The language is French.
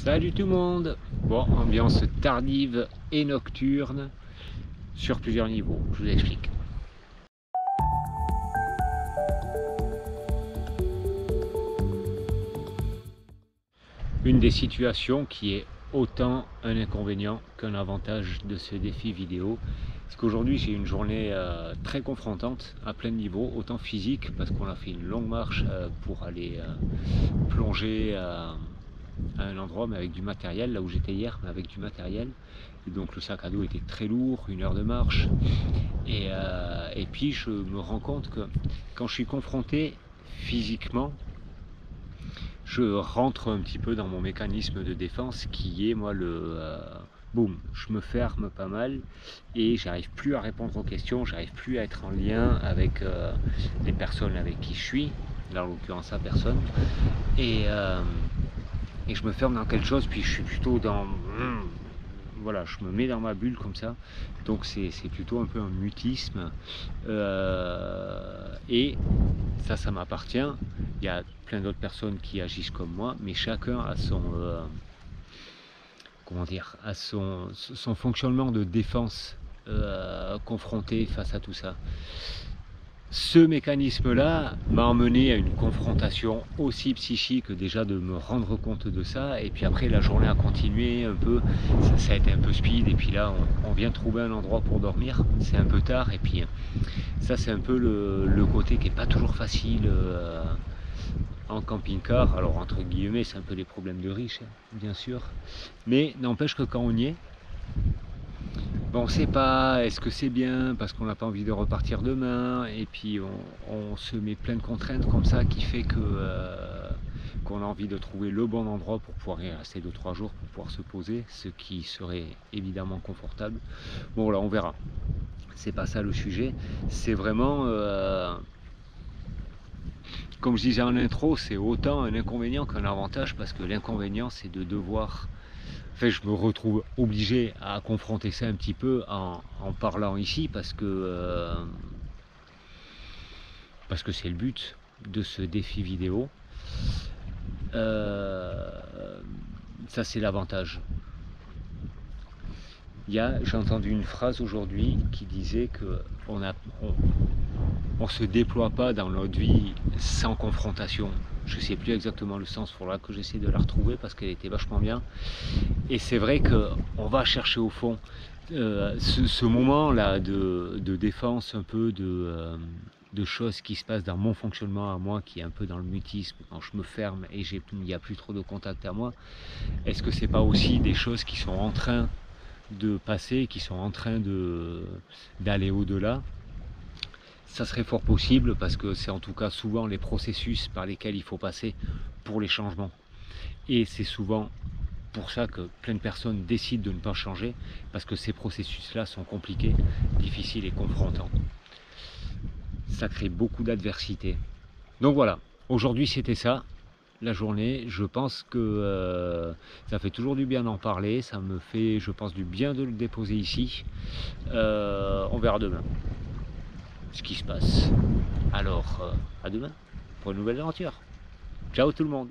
Salut tout le monde. Bon, ambiance tardive et nocturne sur plusieurs niveaux, je vous explique. Une des situations qui est autant un inconvénient qu'un avantage de ce défi vidéo, c'est qu'aujourd'hui j'ai une journée très confrontante à plein de niveaux, autant physique parce qu'on a fait une longue marche pour aller plonger à un endroit mais avec du matériel, là où j'étais hier mais avec du matériel, et donc le sac à dos était très lourd, 1 heure de marche, et puis je me rends compte que quand je suis confronté physiquement, je rentre un petit peu dans mon mécanisme de défense qui est moi boum, je me ferme pas mal et j'arrive plus à répondre aux questions, j'arrive plus à être en lien avec les personnes avec qui je suis, là en l'occurrence à personne, et je me ferme dans quelque chose, puis je suis plutôt dans voilà, je me mets dans ma bulle comme ça, donc c'est plutôt un peu un mutisme, et ça m'appartient. Il y a plein d'autres personnes qui agissent comme moi, mais chacun a son comment dire, a son fonctionnement de défense confronté face à tout ça. Ce mécanisme-là m'a emmené à une confrontation aussi psychique, déjà de me rendre compte de ça, et puis après la journée a continué un peu, ça a été un peu speed, et puis là on vient trouver un endroit pour dormir, c'est un peu tard, et puis ça c'est un peu le côté qui n'est pas toujours facile en camping-car. Alors entre guillemets c'est un peu des problèmes de riches, bien sûr, mais n'empêche que quand on y est, bon, on ne sait pas, est-ce que c'est bien parce qu'on n'a pas envie de repartir demain, et puis on se met plein de contraintes comme ça qui fait que qu'on a envie de trouver le bon endroit pour pouvoir y rester 2-3 jours, pour pouvoir se poser, ce qui serait évidemment confortable. Bon là on verra, c'est pas ça le sujet, c'est vraiment comme je disais en intro, c'est autant un inconvénient qu'un avantage, parce que l'inconvénient c'est de devoir, enfin, je me retrouve obligé à confronter ça un petit peu en parlant ici, parce que c'est le but de ce défi vidéo. Ça c'est l'avantage. J'ai entendu une phrase aujourd'hui qui disait que on se déploie pas dans notre vie sans confrontation. Je sais plus exactement le sens, il faudra que j'essaie de la retrouver parce qu'elle était vachement bien. Et c'est vrai qu'on va chercher au fond ce moment-là de défense, un peu de choses qui se passent dans mon fonctionnement à moi, qui est un peu dans le mutisme, quand je me ferme et il n'y a plus trop de contact à moi. Est-ce que c'est pas aussi des choses qui sont en train de passer, qui sont en train d'aller au-delà? Ça serait fort possible, parce que c'est en tout cas souvent les processus par lesquels il faut passer pour les changements. Et c'est souvent pour ça que plein de personnes décident de ne pas changer, parce que ces processus-là sont compliqués, difficiles et confrontants. Ça crée beaucoup d'adversité. Donc voilà, aujourd'hui c'était ça, la journée. Je pense que ça fait toujours du bien d'en parler, ça me fait, je pense, du bien de le déposer ici. On verra demain ce qui se passe. Alors, à demain pour une nouvelle aventure. Ciao tout le monde.